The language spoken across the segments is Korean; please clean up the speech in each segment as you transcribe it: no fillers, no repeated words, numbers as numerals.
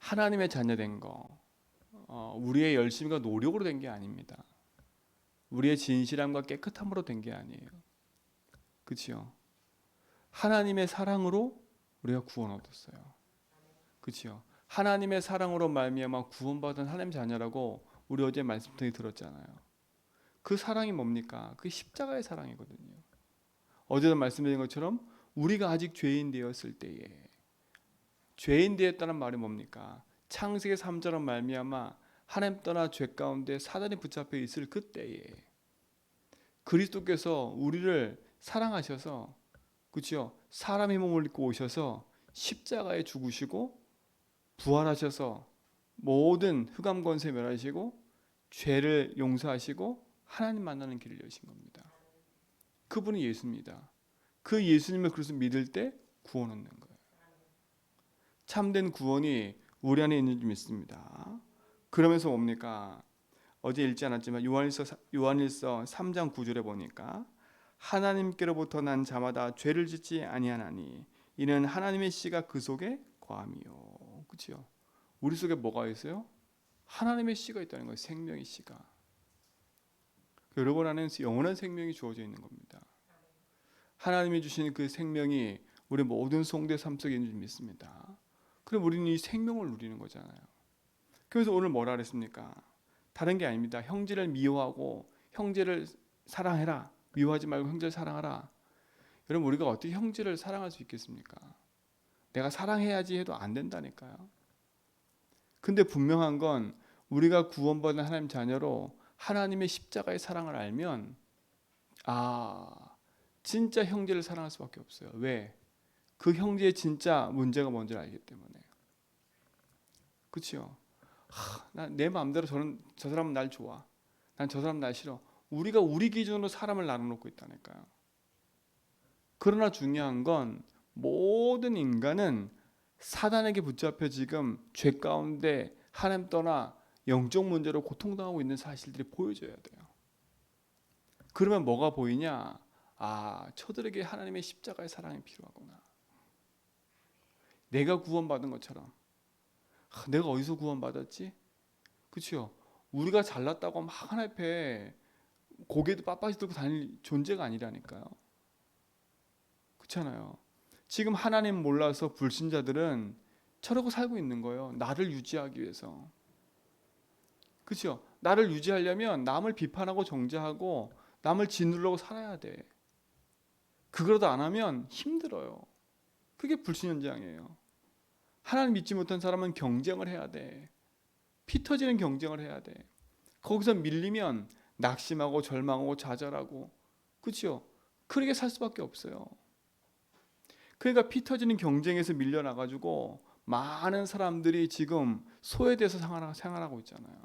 하나님의 자녀된 거, 우리의 열심과 노력으로 된 게 아닙니다. 우리의 진실함과 깨끗함으로 된 게 아니에요. 그렇죠? 하나님의 사랑으로 우리가 구원 얻었어요. 그렇죠? 하나님의 사랑으로 말미암아 구원받은 하나님 자녀라고 우리 어제 말씀 통해 들었잖아요. 그 사랑이 뭡니까? 그 십자가의 사랑이거든요. 어제도 말씀드린 것처럼 우리가 아직 죄인 되었을 때에, 죄인 되었다는 말이 뭡니까? 창세기 3절은 말미암아 하나님 떠나 죄 가운데 사단이 붙잡혀 있을 그때에 그리스도께서 우리를 사랑하셔서, 그렇죠? 사람의 몸을 입고 오셔서 십자가에 죽으시고 부활하셔서 모든 흑암 권세 멸하시고 죄를 용서하시고 하나님 만나는 길을 여신 겁니다. 그분이 예수입니다. 그 예수님을 그래서 믿을 때 구원 얻는 거예요. 참된 구원이 우리 안에 있는 줄 믿습니다. 그러면서 뭡니까? 어제 읽지 않았지만 요한일서 3장 9절에 보니까 하나님께로부터 난 자마다 죄를 짓지 아니하나니 이는 하나님의 씨가 그 속에 거함이요. 그렇죠? 우리 속에 뭐가 있어요? 하나님의 씨가 있다는 거예요. 생명의 씨가. 여러분 안에는 영원한 생명이 주어져 있는 겁니다. 하나님이 주신 그 생명이 우리 모든 성도의 삶 속에 있는 줄 믿습니다. 그럼 우리는 이 생명을 누리는 거잖아요. 그래서 오늘 뭐라 그랬습니까? 다른 게 아닙니다. 형제를 미워하고 형제를 사랑해라. 미워하지 말고 형제를 사랑하라. 여러분 우리가 어떻게 형제를 사랑할 수 있겠습니까? 내가 사랑해야지 해도 안 된다니까요. 근데 분명한 건 우리가 구원받은 하나님 자녀로 하나님의 십자가의 사랑을 알면 진짜 형제를 사랑할 수밖에 없어요. 왜? 그 형제의 진짜 문제가 뭔지를 알기 때문에. 그렇죠? 내 마음대로 저 사람은 날 좋아. 난 저 사람 날 싫어. 우리가 우리 기준으로 사람을 나눠놓고 있다니까요. 그러나 중요한 건 모든 인간은 사단에게 붙잡혀 지금 죄 가운데 하나님 떠나 영적 문제로 고통당하고 있는 사실들이 보여져야 돼요. 그러면 뭐가 보이냐? 저들에게 하나님의 십자가의 사랑이 필요하구나. 내가 구원받은 것처럼. 내가 어디서 구원받았지? 그렇죠? 우리가 잘났다고 막 하나님 앞에 고개도 빳빳이 들고 다닐 존재가 아니라니까요. 그렇잖아요. 지금 하나님 몰라서 불신자들은 저러고 살고 있는 거예요. 나를 유지하기 위해서. 그렇죠? 나를 유지하려면 남을 비판하고 정죄하고 남을 짓누르고 살아야 돼. 그거라도 안 하면 힘들어요. 그게 불신현장이에요. 하나님 믿지 못한 사람은 경쟁을 해야 돼. 피 터지는 경쟁을 해야 돼. 거기서 밀리면 낙심하고 절망하고 좌절하고, 그렇죠? 그렇게 살 수밖에 없어요. 그러니까 피 터지는 경쟁에서 밀려나가지고 많은 사람들이 지금 소외돼서 생활하고 있잖아요.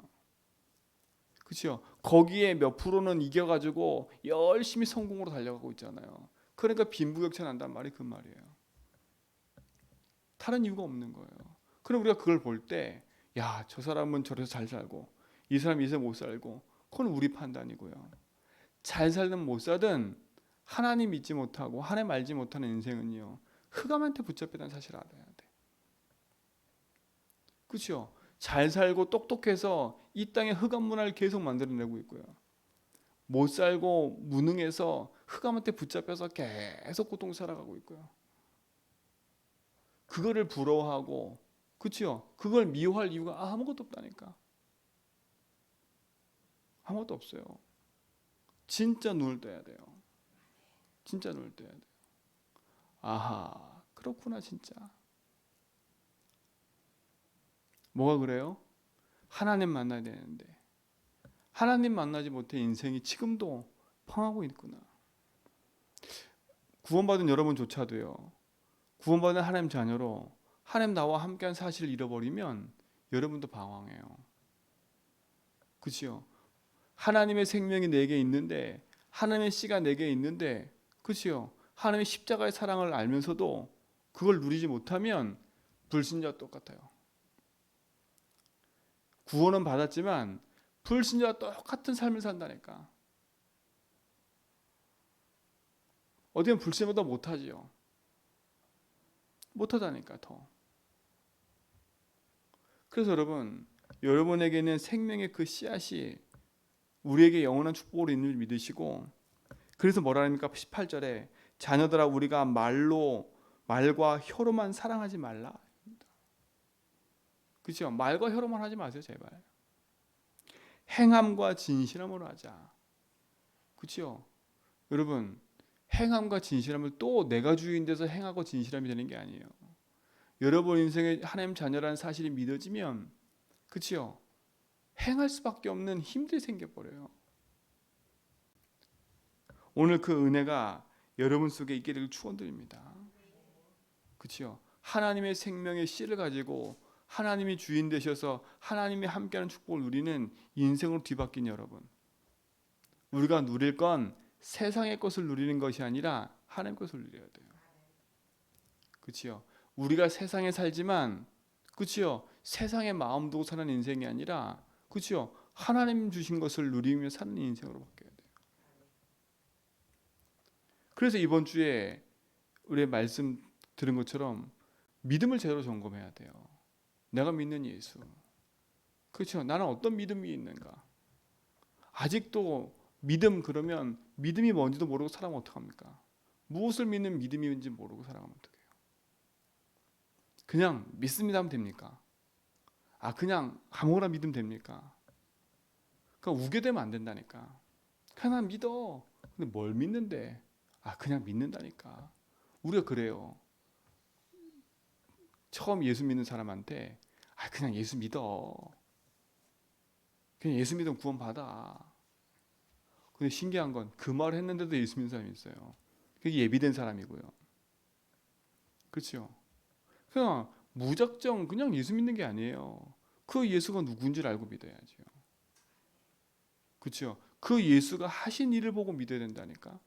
그렇죠? 거기에 몇 프로는 이겨가지고 열심히 성공으로 달려가고 있잖아요. 그러니까 빈부격차 난단 말이 그 말이에요. 다른 이유가 없는 거예요. 그럼 우리가 그걸 볼 때, 저 사람은 저래서 잘 살고 이 사람 이래서 못 살고, 그건 우리 판단이고요. 잘 살든 못 살든 하나님 믿지 못하고 하나님 알지 못하는 인생은요, 흑암한테 붙잡혔다는 사실을 알아야 돼. 그렇죠? 잘 살고 똑똑해서 이 땅에 흑암 문화를 계속 만들어내고 있고요. 못 살고 무능해서 흑암한테 붙잡혀서 계속 고통 살아가고 있고요. 그거를 부러워하고, 그렇죠? 그걸 미워할 이유가 아무것도 없다니까. 아무것도 없어요. 진짜 눈을 떠야 돼요. 진짜 눈을 떠야 돼요. 그렇구나 진짜. 뭐가 그래요? 하나님 만나야 되는데 하나님 만나지 못해 인생이 지금도 펑하고 있구나. 구원받은 여러분조차도요, 구원받은 하나님 자녀로 하나님 나와 함께한 사실을 잃어버리면 여러분도 방황해요. 그렇죠? 하나님의 생명이 내게 있는데, 하나님의 씨가 내게 있는데, 그렇죠? 하나님의 십자가의 사랑을 알면서도 그걸 누리지 못하면 불신자와 똑같아요. 구원은 받았지만 불신자와 똑같은 삶을 산다니까. 어디는 불신보다 못하지요. 못하다니까 더. 그래서 여러분에게는 생명의 그 씨앗이 우리에게 영원한 축복으로 있는 줄 믿으시고, 그래서 뭐라 합니까? 18절에 자녀들아 우리가 말과 혀로만 사랑하지 말라. 그렇죠? 말과 혀로만 하지 마세요, 제발. 행함과 진실함으로 하자. 그렇죠? 여러분, 행함과 진실함을 또 내가 주인 돼서 행하고 진실함이 되는 게 아니에요. 여러분 인생에 하나님 자녀라는 사실이 믿어지면, 그렇죠? 행할 수밖에 없는 힘들이 생겨버려요. 오늘 그 은혜가 여러분 속에 있게 되길 축원드립니다. 그렇죠? 하나님의 생명의 씨를 가지고 하나님이 주인 되셔서 하나님이 함께하는 축복을 누리는 인생으로 뒤바뀐 여러분. 우리가 누릴 건 세상의 것을 누리는 것이 아니라 하나님 것을 누려야 돼요. 그렇죠? 우리가 세상에 살지만, 그렇죠? 세상의 마음 두고 사는 인생이 아니라, 그렇죠? 하나님 주신 것을 누리며 사는 인생으로 바뀌어야 돼요. 그래서 이번 주에 우리 말씀 들은 것처럼 믿음을 제대로 점검해야 돼요. 내가 믿는 예수, 그렇죠? 나는 어떤 믿음이 있는가? 아직도 믿음, 그러면 믿음이 뭔지도 모르고 살아가면 어떡합니까? 무엇을 믿는 믿음인지 모르고 살아가면 어떡해요? 그냥 믿습니다 하면 됩니까? 그냥 아무거나 믿으면 됩니까? 그러니까 우겨대면 안 된다니까. 그냥 난 믿어. 근데 뭘 믿는데? 그냥 믿는다니까. 우리가 그래요. 처음 예수 믿는 사람한테 그냥 예수 믿어. 그냥 예수 믿으면 구원 받아. 근데 신기한 건 그 말을 했는데도 예수 믿는 사람이 있어요. 그게 예비된 사람이고요. 그렇죠? 그냥 무작정 그냥 예수 믿는 게 아니에요. 그 예수가 누군지를 알고 믿어야죠. 그렇죠? 그 예수가 하신 일을 보고 믿어야 된다니까.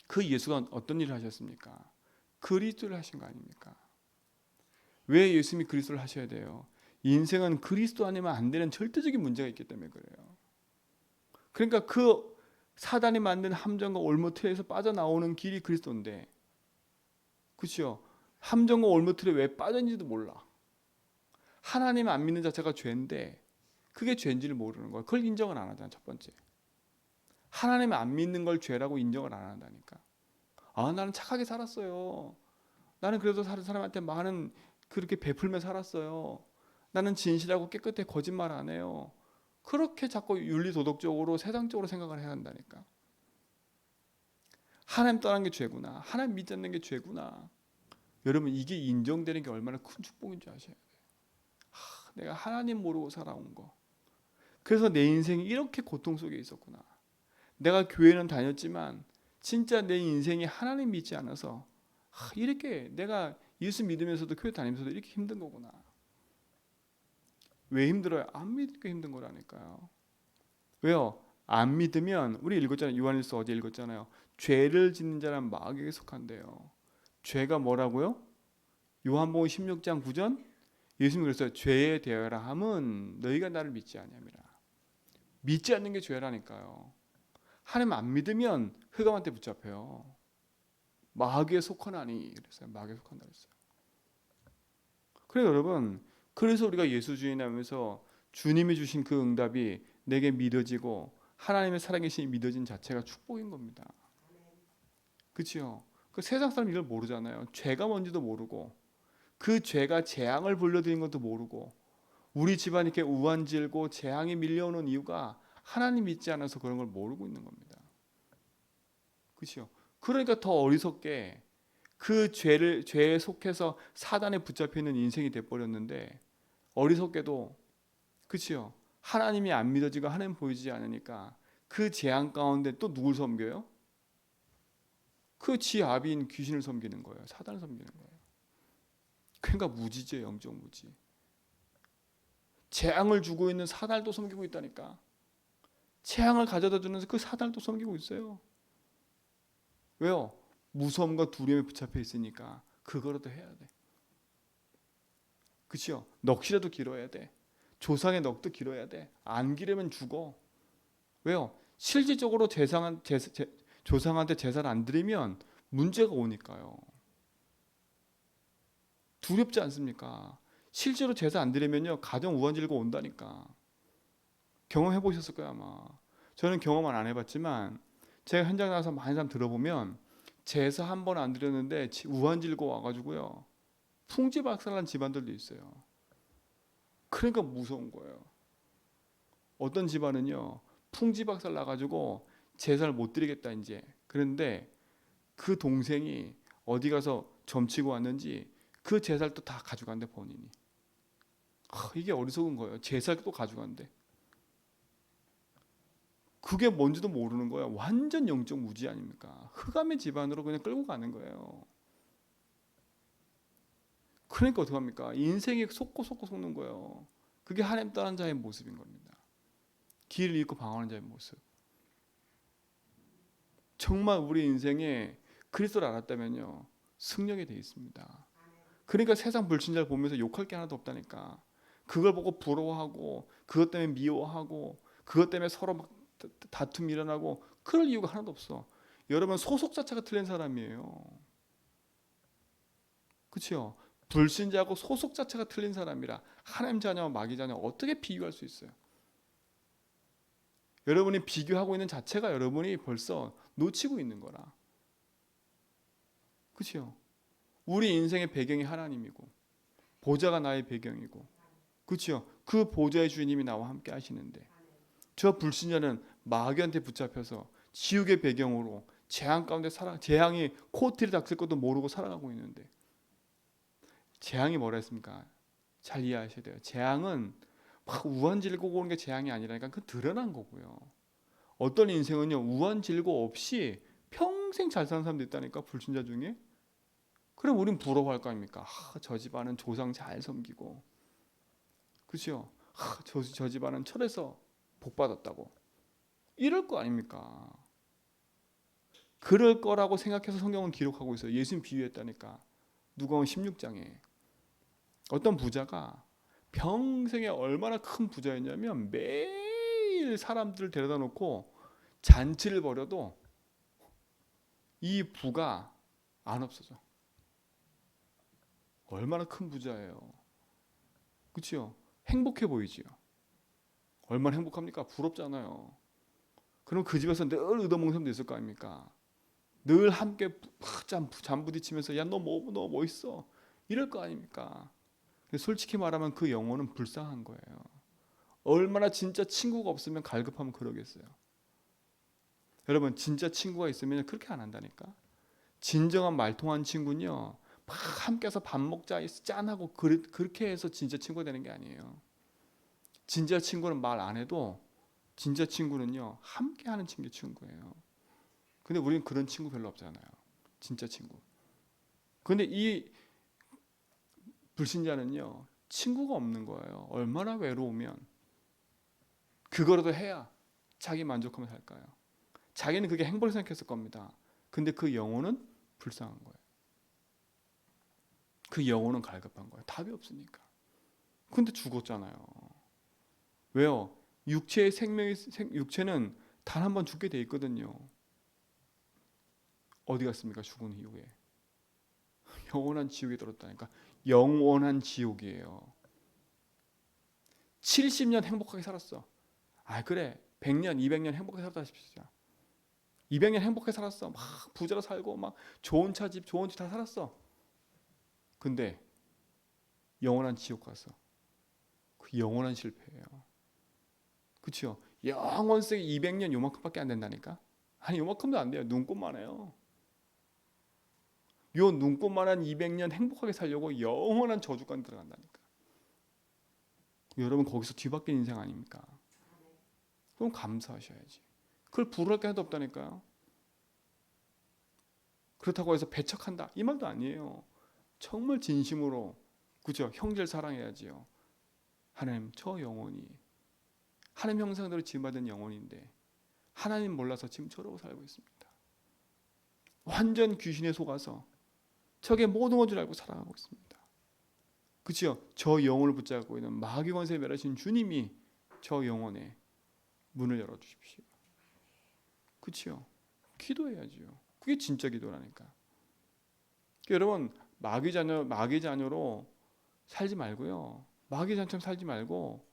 그 예수가 어떤 일을 하셨습니까? 그리스도를 하신 거 아닙니까? 왜 예수님이 그리스도를 하셔야 돼요? 인생은 그리스도 아니면 안 되는 절대적인 문제가 있기 때문에 그래요. 그러니까 그 사단이 만든 함정과 올무틀에서 빠져나오는 길이 그리스도인데, 그렇죠? 함정과 올무틀에 왜 빠졌는지도 몰라. 하나님 안 믿는 자체가 죄인데 그게 죄인지를 모르는 거야. 그걸 인정을 안 하잖아. 첫 번째, 하나님 안 믿는 걸 죄라고 인정을 안 한다니까. 나는 착하게 살았어요. 나는 그래도 다른 사람한테 많은 그렇게 베풀며 살았어요. 나는 진실하고 깨끗해, 거짓말 안 해요. 그렇게 자꾸 윤리도덕적으로 세상적으로 생각을 해야 한다니까. 하나님 떠난 게 죄구나. 하나님 믿지 않는 게 죄구나. 여러분, 이게 인정되는 게 얼마나 큰 축복인 줄 아셔야 돼요. 내가 하나님 모르고 살아온 거. 그래서 내 인생이 이렇게 고통 속에 있었구나. 내가 교회는 다녔지만 진짜 내 인생이 하나님 믿지 않아서 이렇게 내가 예수 믿으면서도 교회 다니면서도 이렇게 힘든 거구나. 왜 힘들어요? 안 믿으니까 힘든 거라니까요. 왜요? 안 믿으면, 우리 읽었잖아요. 요한일서 어제 읽었잖아요. 죄를 짓는 자는 마귀에게 속한대요. 죄가 뭐라고요? 요한복음 16장 9절 예수님이 그랬어요. 죄에 대하여라 함은 너희가 나를 믿지 아니함이라. 믿지 않는 게 죄라니까요. 하나님 안 믿으면 흑암한테 붙잡혀요. 마귀에 속하나니 그랬어요. 마귀에 속한다 그랬어요. 그래서 여러분, 그래서 우리가 예수 주인하면서 주님이 주신 그 응답이 내게 믿어지고 하나님의 살아계신이 믿어진 자체가 축복인 겁니다. 그렇죠? 그 세상 사람 이걸 모르잖아요. 죄가 뭔지도 모르고 그 죄가 재앙을 불러들인 것도 모르고 우리 집안이 이렇게 우환질고 재앙이 밀려오는 이유가 하나님 믿지 않아서 그런 걸 모르고 있는 겁니다. 그렇죠? 그러니까 더 어리석게 그 죄에 속해서 사단에 붙잡혀 있는 인생이 돼 버렸는데, 어리석게도, 그렇죠? 하나님이 안 믿어지고 하나님 보이지 않으니까 그 재앙 가운데 또 누굴 섬겨요? 그 지 아비인 귀신을 섬기는 거예요. 사단을 섬기는 거예요. 그러니까 무지죠. 영적 무지. 재앙을 주고 있는 사단을 또 섬기고 있다니까. 재앙을 가져다 주는 그 사단을 또 섬기고 있어요. 왜요? 무서움과 두려움에 붙잡혀 있으니까 그거라도 해야 돼. 그렇죠? 넋이라도 길어야 돼. 조상의 넋도 길어야 돼. 안 기르면 죽어. 왜요? 실질적으로 조상한테 제사를 안 드리면 문제가 오니까요. 두렵지 않습니까? 실제로 제사 안 드리면요 가정 우환질고 온다니까. 경험해 보셨을 거야 아마. 저는 경험은 안 해봤지만 제가 현장 나가서 많은 사람 들어보면 제사 한 번 안 드렸는데 우환질고 와가지고요 풍지박살난 집안들도 있어요. 그러니까 무서운 거예요. 어떤 집안은요 풍지박살 나가지고 제사를 못 드리겠다 이제. 그런데 그 동생이 어디 가서 점치고 왔는지 그 제사를 또 다 가져간대 본인이. 이게 어리석은 거예요. 제사를 또 가져간대. 그게 뭔지도 모르는 거야. 완전 영적 무지 아닙니까? 흑암의 집안으로 그냥 끌고 가는 거예요. 그러니까 어떡합니까? 인생이 속고 속는 거예요. 그게 하나님 떠난 자의 모습인 겁니다. 길을 잃고 방황하는 자의 모습. 정말 우리 인생에 그리스도를 알았다면요 승리하게 돼 있습니다. 그러니까 세상 불신자를 보면서 욕할 게 하나도 없다니까. 그걸 보고 부러워하고 그것 때문에 미워하고 그것 때문에 서로 막 다툼이 일어나고 그럴 이유가 하나도 없어. 여러분 소속 자체가 틀린 사람이에요. 그렇죠? 불신자하고 소속 자체가 틀린 사람이라 하나님 자녀와 마귀 자녀 어떻게 비교할 수 있어요? 여러분이 비교하고 있는 자체가 여러분이 벌써 놓치고 있는 거라. 그렇죠? 우리 인생의 배경이 하나님이고 보좌가 나의 배경이고 그렇죠? 그 보좌의 주님이 나와 함께 하시는데 저 불신자는 마귀한테 붙잡혀서 지옥의 배경으로 재앙 가운데 재앙이 코트를 닥칠 것도 모르고 살아가고 있는데 재앙이 뭐라 했습니까? 잘 이해하셔야 돼요. 재앙은 막 우한질고 오는 게 재앙이 아니라니까 그 드러난 거고요. 어떤 인생은요 우한질고 없이 평생 잘 사는 사람도 있다니까 불신자 중에. 그럼 우린 부러워할 거 아닙니까? 저 집안은 조상 잘 섬기고 그렇죠? 저 집안은 철에서 복 받았다고 이럴 거 아닙니까? 그럴 거라고 생각해서 성경은 기록하고 있어요. 예수님 비유했다니까. 누가복음 16장에 어떤 부자가 평생에 얼마나 큰 부자였냐면 매일 사람들을 데려다 놓고 잔치를 벌여도 이 부가 안 없어져. 얼마나 큰 부자예요. 그렇죠? 행복해 보이지요. 얼마나 행복합니까? 부럽잖아요. 그럼 그 집에서 늘 얻어먹는 사람도 있을 거 아닙니까? 늘 함께 잠 부딪히면서 야 너 너 멋있어 이럴 거 아닙니까? 솔직히 말하면 그 영혼은 불쌍한 거예요. 얼마나 진짜 친구가 없으면 갈급하면 그러겠어요. 여러분 진짜 친구가 있으면 그렇게 안 한다니까. 진정한 말통한 친구는요 막 함께서 밥 먹자 짠하고 그렇게 해서 진짜 친구가 되는 게 아니에요. 진짜 친구는 말 안 해도 진짜 친구는요 함께하는 친구예요. 근데 우리는 그런 친구 별로 없잖아요. 진짜 친구. 근데 이 불신자는요 친구가 없는 거예요. 얼마나 외로우면 그거라도 해야 자기 만족하며 살까요? 자기는 그게 행복을 생각했을 겁니다. 근데 그 영혼은 불쌍한 거예요. 그 영혼은 갈급한 거예요. 답이 없으니까. 근데 죽었잖아요. 왜요? 육체는 단 한 번 죽게 돼 있거든요. 어디 갔습니까? 죽은 이후에 영원한 지옥에 들었다니까. 영원한 지옥이에요. 70년 행복하게 살았어. 그래 100년 200년 행복하게 살았다 싶시다. 200년 행복하게 살았어. 막 부자로 살고 막 좋은 차 집 좋은 집 다 살았어. 근데 영원한 지옥 가서 그 영원한 실패예요. 그렇죠? 영원세 200년 요만큼밖에 안 된다니까. 아니 요만큼도 안 돼요. 눈곱만 해요. 요 눈곱만한 200년 행복하게 살려고 영원한 저주까지 들어간다니까. 여러분 거기서 뒤바뀐 인생 아닙니까? 그럼 감사하셔야지. 그걸 부러울 게 하나도 없다니까요. 그렇다고 해서 배척한다 이 말도 아니에요. 정말 진심으로 그죠? 형제를 사랑해야지요. 하나님 저 영혼이 하나님 형상대로 지음받은 영혼인데 하나님 몰라서 지금 저러고 살고 있습니다. 완전 귀신에 속아서 저게 모든 건 줄 알고 살아가고 있습니다. 그치요? 저 영혼을 붙잡고 있는 마귀 권세에 멸하신 주님이 저 영혼에 문을 열어주십시오. 그치요? 기도해야지요. 그게 진짜 기도라니까. 여러분 마귀 자녀로 살지 말고요. 마귀 자처럼 살지 말고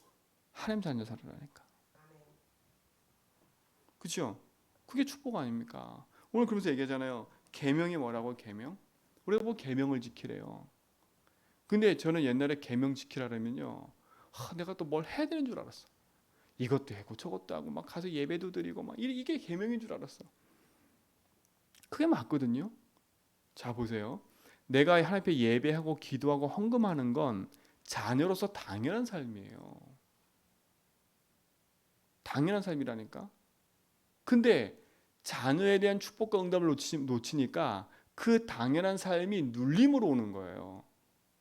하나님 자녀 살으라니까. 그렇죠? 그게 축복 아닙니까? 오늘 그러면서 얘기하잖아요. 계명이 뭐라고? 계명? 우리가 뭐 계명을 지키래요. 근데 저는 옛날에 계명 지키라면요, 내가 또 뭘 해야 되는 줄 알았어. 이것도 하고 저것도 하고 막 가서 예배도 드리고 막 이게 계명인 줄 알았어. 그게 맞거든요. 자 보세요. 내가 하나님 앞에 예배하고 기도하고 헌금하는 건 자녀로서 당연한 삶이에요. 당연한 삶이라니까. 근데 자녀에 대한 축복과 응답을 놓치니까 그 당연한 삶이 눌림으로 오는 거예요.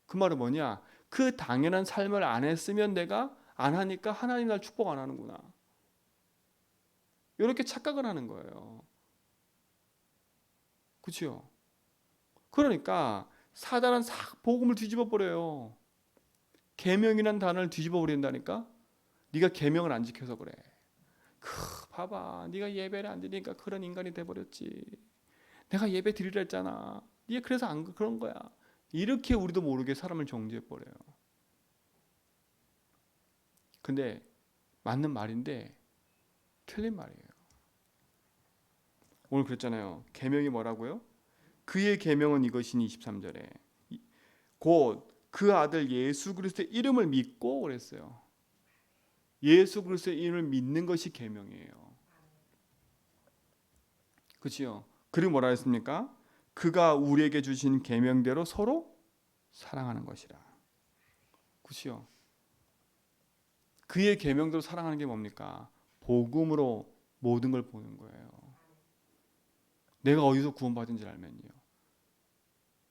그 말은 뭐냐? 그 당연한 삶을 안 했으면 내가 안 하니까 하나님 날 축복 안 하는구나. 이렇게 착각을 하는 거예요. 그렇죠? 그러니까 사단은 싹 복음을 뒤집어 버려요. 계명이란 단어를 뒤집어 버린다니까. 네가 계명을 안 지켜서 그래. 봐봐, 네가 예배를 안 드리니까 그런 인간이 돼 버렸지. 내가 예배 드리라 했잖아. 네가 그래서 안 그런 거야. 이렇게 우리도 모르게 사람을 정죄해 버려요. 근데 맞는 말인데 틀린 말이에요. 오늘 그랬잖아요. 계명이 뭐라고요? 그의 계명은 이것이니 23절에 곧 그 아들 예수 그리스도의 이름을 믿고 그랬어요. 예수 그리스도의 이름을 믿는 것이 계명이에요. 그렇지요? 그리고 뭐라 했습니까? 그가 우리에게 주신 계명대로 서로 사랑하는 것이라. 그렇지요? 그의 계명대로 사랑하는 게 뭡니까? 복음으로 모든 걸 보는 거예요. 내가 어디서 구원받은 줄 알면요.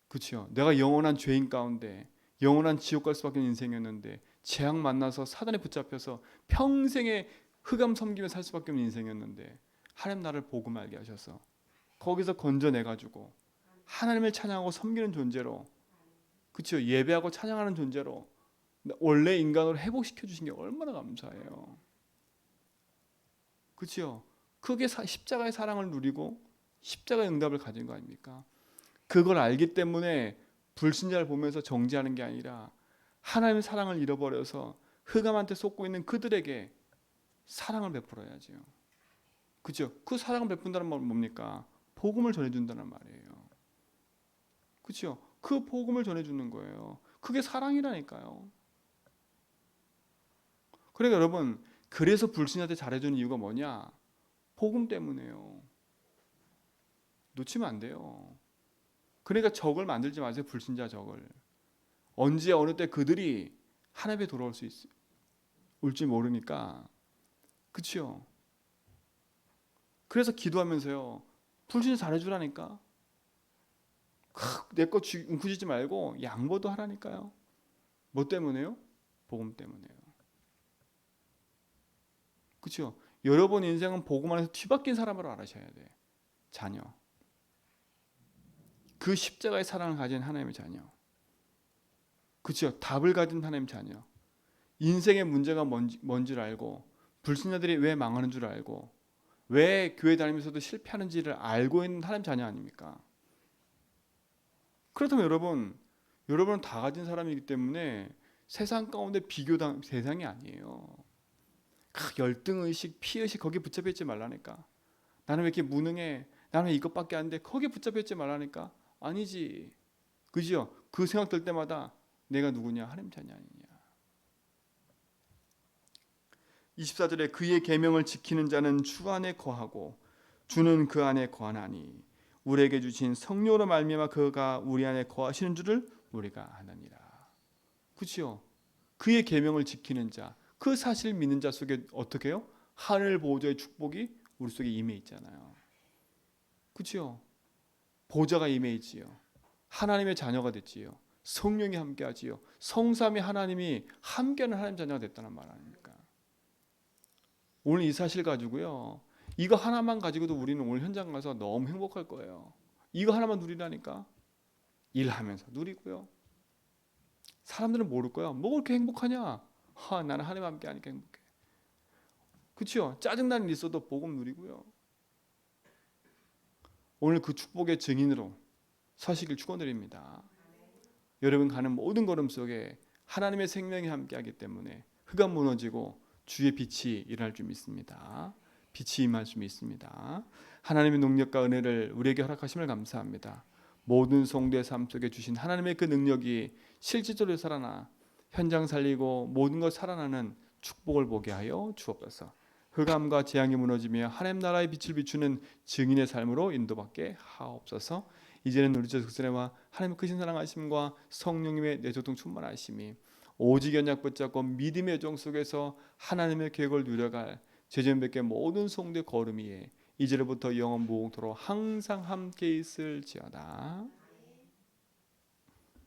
그렇죠? 내가 영원한 죄인 가운데 영원한 지옥 갈 수밖에 없는 인생이었는데 재앙 만나서 사단에 붙잡혀서 평생에 흑암 섬기며 살 수밖에 없는 인생이었는데 하나님 나를 복음 알게 하셔서 거기서 건져내 가지고 하나님을 찬양하고 섬기는 존재로, 그렇죠? 예배하고 찬양하는 존재로 원래 인간으로 회복시켜 주신 게 얼마나 감사해요. 그렇죠? 그게 십자가의 사랑을 누리고 십자가의 응답을 가진 거 아닙니까? 그걸 알기 때문에 불신자를 보면서 정죄하는 게 아니라 하나님의 사랑을 잃어버려서 흑암한테 쏟고 있는 그들에게 사랑을 베풀어야죠. 그죠? 그 사랑을 베푼다는 말은 뭡니까? 복음을 전해준다는 말이에요. 그죠? 그 복음을 전해주는 거예요. 그게 사랑이라니까요. 그러니까 여러분, 그래서 불신자한테 잘해주는 이유가 뭐냐? 복음 때문에요. 놓치면 안 돼요. 그러니까 적을 만들지 마세요. 불신자 적을. 언제 어느 때 그들이 하나님에 돌아올 수 올지 모르니까. 그렇죠? 그래서 기도하면서요. 불신자 잘해주라니까. 내거 움크지지 말고 양보도 하라니까요. 뭐 때문에요? 복음 때문에요. 그렇죠? 여러분 인생은 복음 안에서 뒤바뀐 사람으로 알아셔야 돼. 자녀. 그 십자가의 사랑을 가진 하나님의 자녀. 그렇죠? 답을 가진 하나님의 자녀. 인생의 문제가 뭔지를 알고 불신자들이 왜 망하는 줄 알고 왜 교회 다니면서도 실패하는지를 알고 있는 하나님 자녀 아닙니까? 그렇다면 여러분은 다 가진 사람이기 때문에 세상 가운데 비교 대상이 아니에요. 열등의식, 피의식 거기에 붙잡혀 있지 말라니까. 나는 왜 이렇게 무능해? 나는 왜 이것밖에 안 돼? 거기에 붙잡혀 있지 말라니까. 아니지. 그죠? 그 생각 들 때마다 내가 누구냐? 하나님 자녀 아니냐. 24절에 그의 계명을 지키는 자는 주 안에 거하고 주는 그 안에 거하나니 우리에게 주신 성령으로 말미암아 그가 우리 안에 거하시는 줄을 우리가 아느니라. 그렇죠? 그의 계명을 지키는 자, 그 사실 믿는 자 속에 어떻게 해요? 하늘 보호자의 축복이 우리 속에 임해 있잖아요. 그렇죠? 보좌가 임해 있지요. 하나님의 자녀가 됐지요. 성령이 함께하지요. 성삼위 하나님이 함께하는 하나님 자녀가 됐다는 말 아닙니까? 오늘 이 사실 가지고요. 이거 하나만 가지고도 우리는 오늘 현장 가서 너무 행복할 거예요. 이거 하나만 누리라니까. 일하면서 누리고요. 사람들은 모를 거야. 뭐 그렇게 행복하냐? 나는 하나님과 함께 하니까 행복해. 그렇죠? 짜증나는 일 있어도 복음 누리고요. 오늘 그 축복의 증인으로 서시길 축원드립니다. 여러분 가는 모든 걸음 속에 하나님의 생명이 함께하기 때문에 흑암 무너지고 주의 빛이 일어날 줄 믿습니다. 빛이 임할 줄 믿습니다. 하나님의 능력과 은혜를 우리에게 허락하심을 감사합니다. 모든 성도의 삶 속에 주신 하나님의 그 능력이 실질적으로 살아나 현장 살리고 모든 것 살아나는 축복을 보게 하여 주옵소서. 흑암과 재앙이 무너지며 하나님 나라의 빛을 비추는 증인의 삶으로 인도받게 하옵소서. 이제는 우리 주 그리스도와 하나님의 크신 사랑하심과 성령님의 내조동 충만하심이 오직 연약 붙잡고 믿음의 종 속에서 하나님의 계획을 누려갈 제전백의 모든 성도의 걸음 위에 이제로부터 영원 무궁토록 항상 함께 있을지어다.